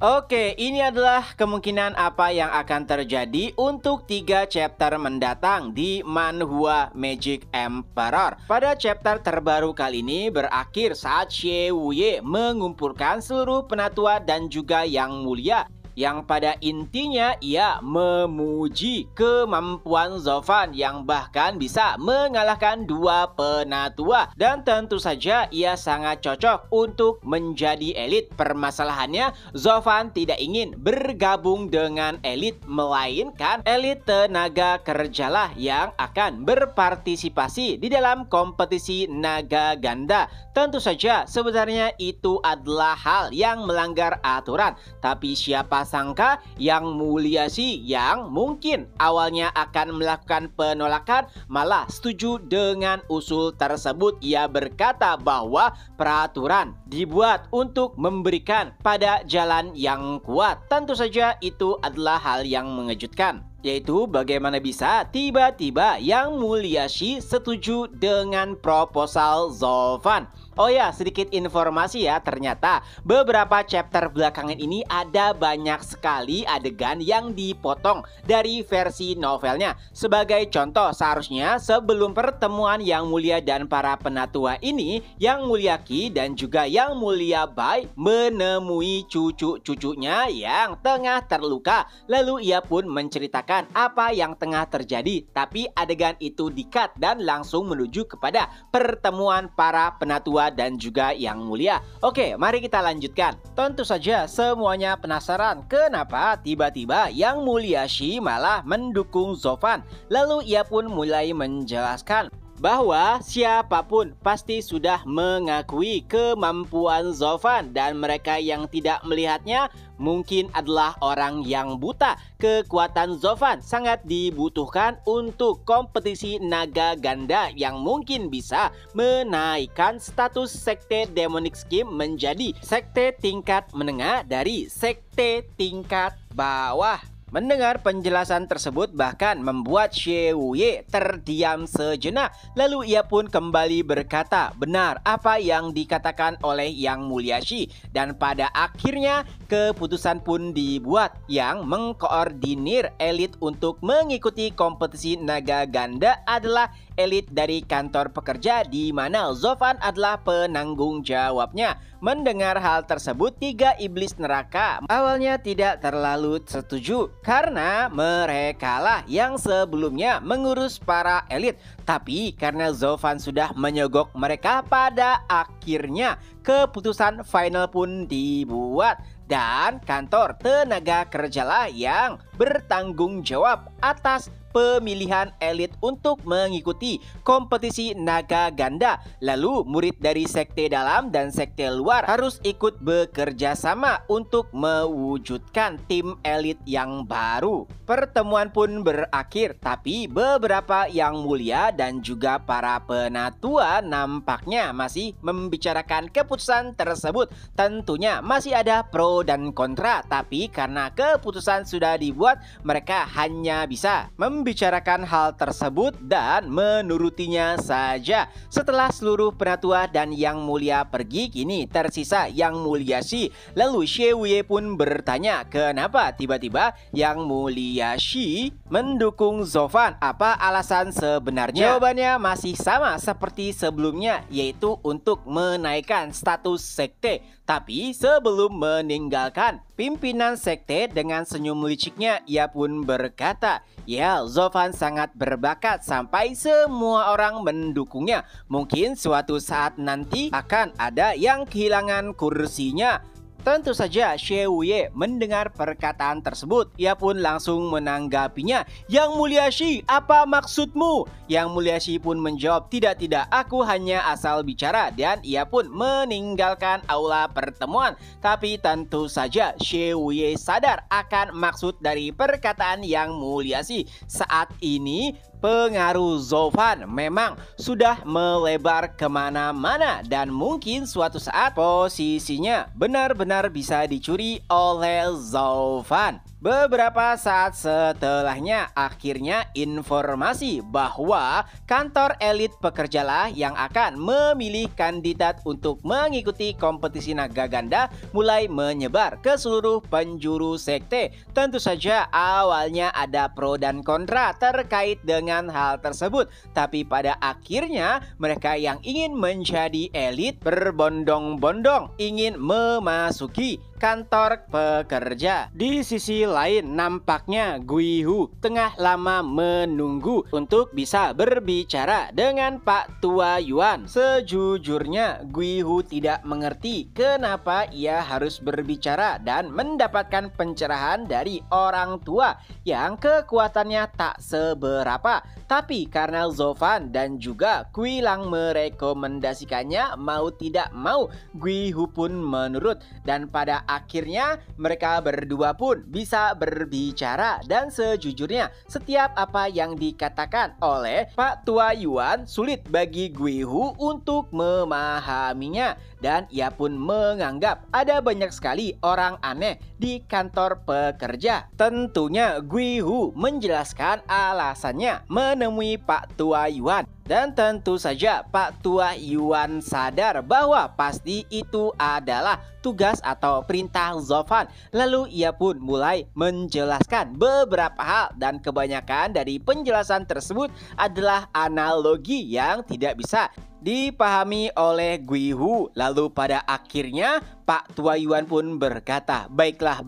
Oke, ini adalah kemungkinan apa yang akan terjadi untuk 3 chapter mendatang di Manhwa Magic Emperor. Pada chapter terbaru kali ini berakhir saat Xie Wuye mengumpulkan seluruh penatua dan juga yang mulia, yang pada intinya ia memuji kemampuan Zovan yang bahkan bisa mengalahkan 2 penatua. Dan tentu saja ia sangat cocok untuk menjadi elit. Permasalahannya, Zovan tidak ingin bergabung dengan elit, melainkan elit tenaga kerjalah yang akan berpartisipasi di dalam kompetisi naga ganda. Tentu saja sebenarnya itu adalah hal yang melanggar aturan, tapi siapa sangka Yang Mulia Shi yang mungkin awalnya akan melakukan penolakan malah setuju dengan usul tersebut. Ia berkata bahwa peraturan dibuat untuk memberikan pada jalan yang kuat. Tentu saja itu adalah hal yang mengejutkan, yaitu bagaimana bisa tiba-tiba Yang Mulia Shi setuju dengan proposal Zovan. Oh ya, sedikit informasi ya, ternyata beberapa chapter belakangan ini ada banyak sekali adegan yang dipotong dari versi novelnya. Sebagai contoh, seharusnya sebelum pertemuan Yang Mulia dan para penatua ini, Yang Mulia Qi dan juga Yang Mulia Bai menemui cucu-cucunya yang tengah terluka. Lalu ia pun menceritakan apa yang tengah terjadi, tapi adegan itu di-cut dan langsung menuju kepada pertemuan para penatua dan juga Yang Mulia. Oke, mari kita lanjutkan. Tentu saja semuanya penasaran kenapa tiba-tiba Yang Mulia Shi malah mendukung Zovan. Lalu ia pun mulai menjelaskan bahwa siapapun pasti sudah mengakui kemampuan Zovan dan mereka yang tidak melihatnya mungkin adalah orang yang buta. Kekuatan Zovan sangat dibutuhkan untuk kompetisi naga ganda yang mungkin bisa menaikkan status sekte Demonic Scheme menjadi sekte tingkat menengah dari sekte tingkat bawah. Mendengar penjelasan tersebut bahkan membuat Xie Wuye terdiam sejenak. Lalu ia pun kembali berkata benar apa yang dikatakan oleh Yang Mulia Shi. Dan pada akhirnya keputusan pun dibuat yang mengkoordinir elit untuk mengikuti kompetisi naga ganda adalah elit dari kantor pekerja di mana Zovan adalah penanggung jawabnya. Mendengar hal tersebut, 3 iblis neraka awalnya tidak terlalu setuju karena merekalah yang sebelumnya mengurus para elit. Tapi karena Zovan sudah menyogok mereka, pada akhirnya keputusan final pun dibuat. Dan kantor tenaga kerjalah yang bertanggung jawab atas pemilihan elit untuk mengikuti kompetisi naga ganda. Lalu murid dari sekte dalam dan sekte luar harus ikut bekerja sama untuk mewujudkan tim elit yang baru. Pertemuan pun berakhir, tapi beberapa Yang Mulia dan juga para penatua nampaknya masih membicarakan keputusan tersebut. Tentunya masih ada pro dan kontra, tapi karena keputusan sudah dibuat, mereka hanya bisa membicarakan hal tersebut dan menurutinya saja. Setelah seluruh penatua dan Yang Mulia pergi, kini tersisa Yang Mulia Shi. Lalu Xie Wuye pun bertanya kenapa tiba-tiba Yang Mulia Shi mendukung Zovan. Apa alasan sebenarnya? Jawabannya masih sama seperti sebelumnya, yaitu untuk menaikkan status sekte. Tapi sebelum meninggalkan pimpinan sekte, dengan senyum liciknya ia pun berkata, ya, Zovan sangat berbakat sampai semua orang mendukungnya. Mungkin suatu saat nanti akan ada yang kehilangan kursinya. Tentu saja Xie Wuye mendengar perkataan tersebut. Ia pun langsung menanggapinya. Yang Mulia Shi, apa maksudmu? Yang Mulia Shi pun menjawab, tidak, aku hanya asal bicara. Dan ia pun meninggalkan aula pertemuan. Tapi tentu saja Xie Wuye sadar akan maksud dari perkataan Yang Mulia Shi. Saat ini pengaruh Zovan memang sudah melebar kemana-mana dan mungkin suatu saat posisinya benar-benar bisa dicuri oleh Zovan. Beberapa saat setelahnya, akhirnya informasi bahwa kantor elit pekerjalah yang akan memilih kandidat untuk mengikuti kompetisi naga ganda mulai menyebar ke seluruh penjuru sekte. Tentu saja awalnya ada pro dan kontra terkait dengan hal tersebut, tapi pada akhirnya mereka yang ingin menjadi elit berbondong-bondong ingin memasuki kantor pekerja. Di sisi lain, nampaknya Guihu tengah lama menunggu untuk bisa berbicara dengan Pak Tua Yuan. Sejujurnya, Guihu tidak mengerti kenapa ia harus berbicara dan mendapatkan pencerahan dari orang tua yang kekuatannya tak seberapa. Tapi karena Zovan dan juga Quilang merekomendasikannya, mau tidak mau Guihu pun menurut, dan pada akhirnya mereka berdua pun bisa berbicara. Dan sejujurnya setiap apa yang dikatakan oleh Pak Tua Yuan sulit bagi Guihu untuk memahaminya, dan ia pun menganggap ada banyak sekali orang aneh di kantor pekerja. Tentunya Guihu menjelaskan alasannya menemui Pak Tua Yuan, dan tentu saja Pak Tua Yuan sadar bahwa pasti itu adalah tugas atau perintah Zovan. Lalu ia pun mulai menjelaskan beberapa hal, dan kebanyakan dari penjelasan tersebut adalah analogi yang tidak bisa dipahami oleh Guihu. Lalu pada akhirnya Pak Tua Yuan pun berkata, baiklah,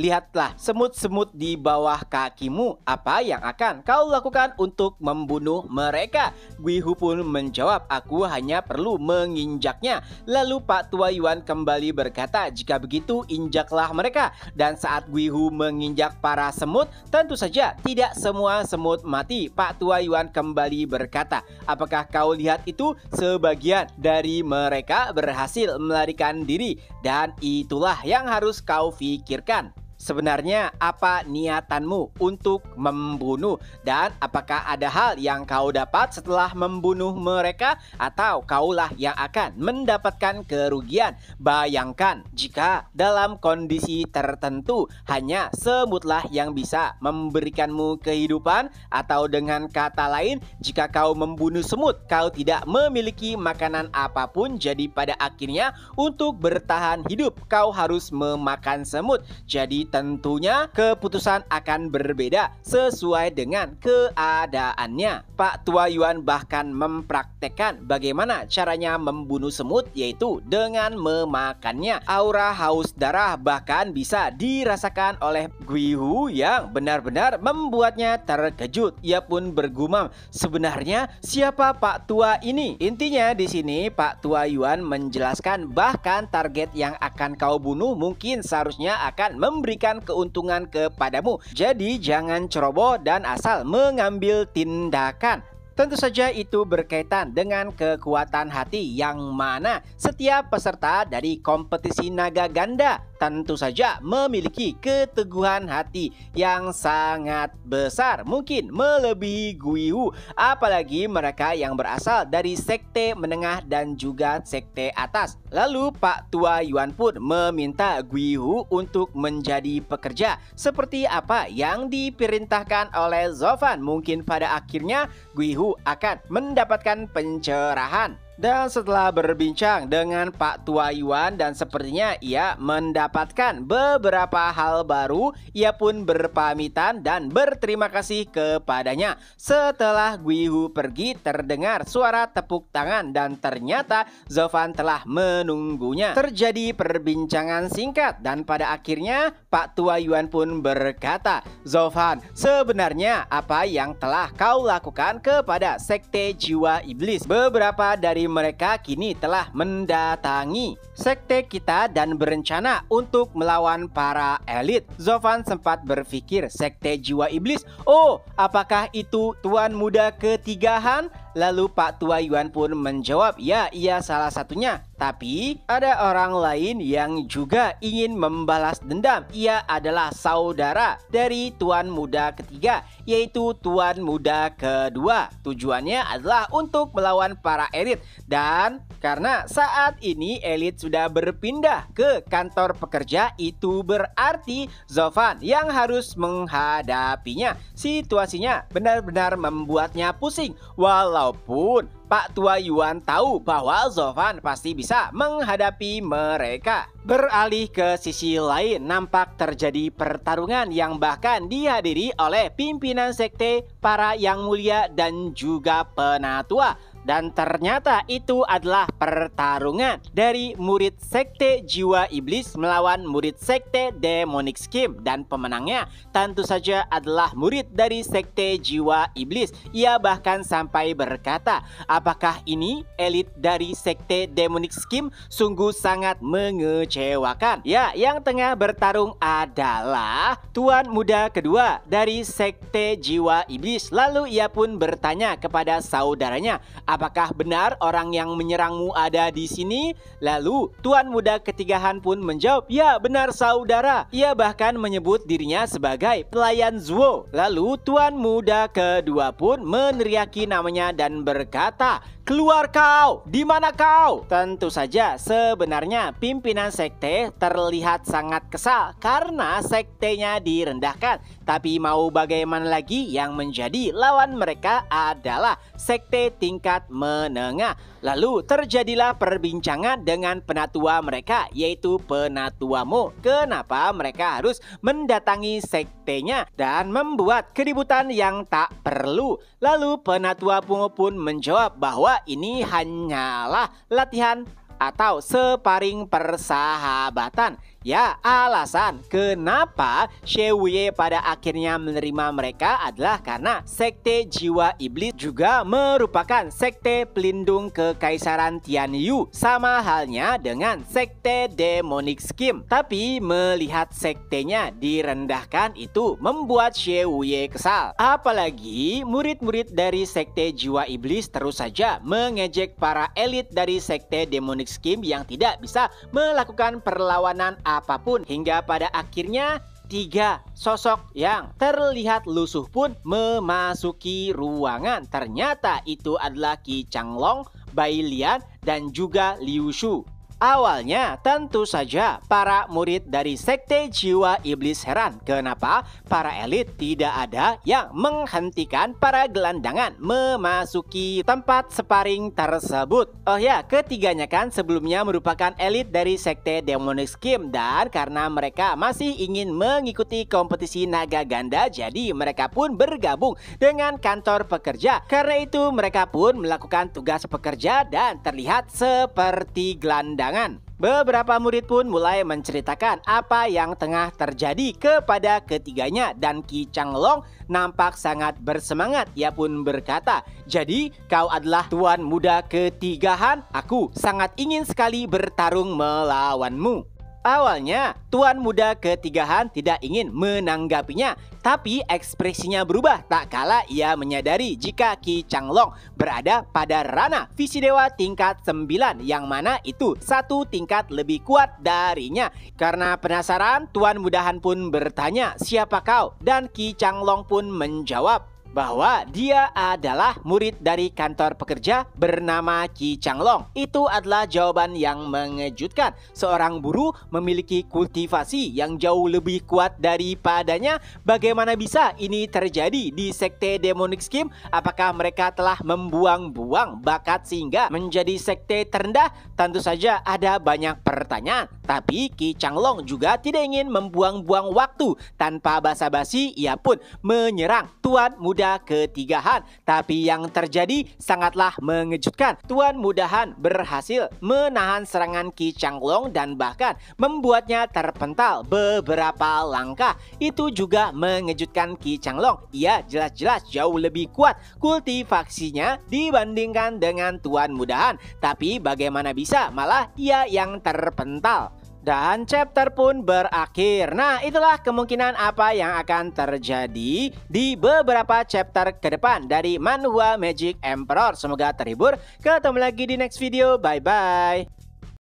lihatlah semut-semut di bawah kakimu, apa yang akan kau lakukan untuk membunuh mereka? Guihu pun menjawab, aku hanya perlu menginjaknya. Lalu Pak Tua Yuan kembali berkata, jika begitu injaklah mereka. Dan saat Guihu menginjak para semut, tentu saja tidak semua semut mati. Pak Tua Yuan kembali berkata, apakah kau lihat itu? Sebagian dari mereka berhasil melarikan diri, dan itulah yang harus kau pikirkan. Sebenarnya apa niatanmu untuk membunuh, dan apakah ada hal yang kau dapat setelah membunuh mereka, atau kaulah yang akan mendapatkan kerugian? Bayangkan jika dalam kondisi tertentu hanya semutlah yang bisa memberikanmu kehidupan, atau dengan kata lain, jika kau membunuh semut, kau tidak memiliki makanan apapun. Jadi pada akhirnya untuk bertahan hidup kau harus memakan semut. Jadi tentunya keputusan akan berbeda sesuai dengan keadaannya. Pak Tua Yuan bahkan mempraktekkan bagaimana caranya membunuh semut, yaitu dengan memakannya. Aura haus darah bahkan bisa dirasakan oleh Guihu yang benar-benar membuatnya terkejut. Ia pun bergumam, sebenarnya siapa Pak Tua ini? Intinya di sini Pak Tua Yuan menjelaskan bahkan target yang akan kau bunuh mungkin seharusnya akan memberikan keuntungan kepadamu. Jadi jangan ceroboh dan asal mengambil tindakan. Tentu saja itu berkaitan dengan kekuatan hati yang mana setiap peserta dari kompetisi naga ganda tentu saja memiliki keteguhan hati yang sangat besar, mungkin melebihi Guihu, apalagi mereka yang berasal dari sekte menengah dan juga sekte atas. Lalu Pak Tua Yuan pun meminta Guihu untuk menjadi pekerja seperti apa yang diperintahkan oleh Zovan. Mungkin pada akhirnya Guihu akan mendapatkan pencerahan. Dan setelah berbincang dengan Pak Tua Yuan dan sepertinya ia mendapatkan beberapa hal baru, ia pun berpamitan dan berterima kasih kepadanya. Setelah Guihu pergi, terdengar suara tepuk tangan dan ternyata Zovan telah menunggunya. Terjadi perbincangan singkat dan pada akhirnya Pak Tua Yuan pun berkata, Zovan, sebenarnya apa yang telah kau lakukan kepada sekte jiwa iblis? Beberapa dari mereka kini telah mendatangi sekte kita dan berencana untuk melawan para elit. Zovan sempat berpikir, sekte jiwa iblis? Oh, apakah itu Tuan Muda ketiga Han? Lalu Pak Tua Yuan pun menjawab, ya ia salah satunya. Tapi ada orang lain yang juga ingin membalas dendam. Ia adalah saudara dari Tuan Muda ketiga, yaitu Tuan Muda kedua. Tujuannya adalah untuk melawan para elit. Dan karena saat ini elit sudah berpindah ke kantor pekerja, itu berarti Zovan yang harus menghadapinya. Situasinya benar-benar membuatnya pusing. Walaupun Pak Tua Yuan tahu bahwa Zovan pasti bisa menghadapi mereka. Beralih ke sisi lain, nampak terjadi pertarungan yang bahkan dihadiri oleh pimpinan sekte, para yang mulia, dan juga penatua. Dan ternyata itu adalah pertarungan dari murid sekte jiwa iblis melawan murid sekte demonic scheme. Dan pemenangnya tentu saja adalah murid dari sekte jiwa iblis. Ia bahkan sampai berkata, apakah ini elit dari sekte demonic scheme? Sungguh sangat mengecewakan. Ya, yang tengah bertarung adalah Tuan Muda kedua dari sekte jiwa iblis. Lalu ia pun bertanya kepada saudaranya, apakah benar orang yang menyerangmu ada di sini? Lalu Tuan Muda ketigahan pun menjawab, ya benar saudara. Ia bahkan menyebut dirinya sebagai pelayan Zuo. Lalu Tuan Muda kedua pun meneriaki namanya dan berkata, keluar kau, di mana kau? Tentu saja sebenarnya pimpinan sekte terlihat sangat kesal karena sektenya direndahkan. Tapi mau bagaimana lagi, yang menjadi lawan mereka adalah sekte tingkat menengah. Lalu terjadilah perbincangan dengan penatua mereka, yaitu Penatua Mo. Kenapa mereka harus mendatangi sektenya dan membuat keributan yang tak perlu? Lalu Penatua Mo pun menjawab bahwa ini hanyalah latihan atau separing persahabatan. Ya, alasan kenapa Shewiye pada akhirnya menerima mereka adalah karena sekte jiwa iblis juga merupakan sekte pelindung kekaisaran Tianyu, sama halnya dengan sekte demonic scheme. Tapi melihat sektenya direndahkan itu membuat Shewiye kesal. Apalagi murid-murid dari sekte jiwa iblis terus saja mengejek para elit dari sekte demonic scheme yang tidak bisa melakukan perlawanan apapun, hingga pada akhirnya 3 sosok yang terlihat lusuh pun memasuki ruangan. Ternyata itu adalah Qi Changlong, Bai Lian, dan juga Liu Shu. Awalnya tentu saja para murid dari sekte jiwa iblis heran kenapa para elit tidak ada yang menghentikan para gelandangan memasuki tempat sparring tersebut. Oh ya, ketiganya kan sebelumnya merupakan elit dari sekte demonic scheme, dan karena mereka masih ingin mengikuti kompetisi naga ganda, jadi mereka pun bergabung dengan kantor pekerja. Karena itu mereka pun melakukan tugas pekerja dan terlihat seperti gelandang. Beberapa murid pun mulai menceritakan apa yang tengah terjadi kepada ketiganya, dan Qi Changlong nampak sangat bersemangat. Ia pun berkata, jadi kau adalah Tuan Muda ketigahan? Aku sangat ingin sekali bertarung melawanmu. Awalnya Tuan Muda ketigahan tidak ingin menanggapinya, tapi ekspresinya berubah tak kala ia menyadari jika Qi Changlong berada pada ranah visi dewa tingkat 9, yang mana itu 1 tingkat lebih kuat darinya. Karena penasaran, Tuan Mudahan pun bertanya, siapa kau? Dan Qi Changlong pun menjawab bahwa dia adalah murid dari kantor pekerja bernama Qi Changlong. Itu adalah jawaban yang mengejutkan. Seorang buruh memiliki kultivasi yang jauh lebih kuat daripadanya. Bagaimana bisa ini terjadi di sekte demonic scheme? Apakah mereka telah membuang-buang bakat sehingga menjadi sekte terendah? Tentu saja ada banyak pertanyaan. Tapi Qi Changlong juga tidak ingin membuang-buang waktu. Tanpa basa-basi ia pun menyerang Tuan Muda ketigahan. Tapi yang terjadi sangatlah mengejutkan. Tuan Mudahan berhasil menahan serangan Qi Changlong dan bahkan membuatnya terpental beberapa langkah. Itu juga mengejutkan Qi Changlong. Ia jelas-jelas jauh lebih kuat kultivasinya dibandingkan dengan Tuan Mudahan. Tapi bagaimana bisa malah ia yang terpental? Dan chapter pun berakhir. Nah, itulah kemungkinan apa yang akan terjadi di beberapa chapter ke depan dari Manhwa Magic Emperor. Semoga terhibur. Ketemu lagi di next video. Bye-bye.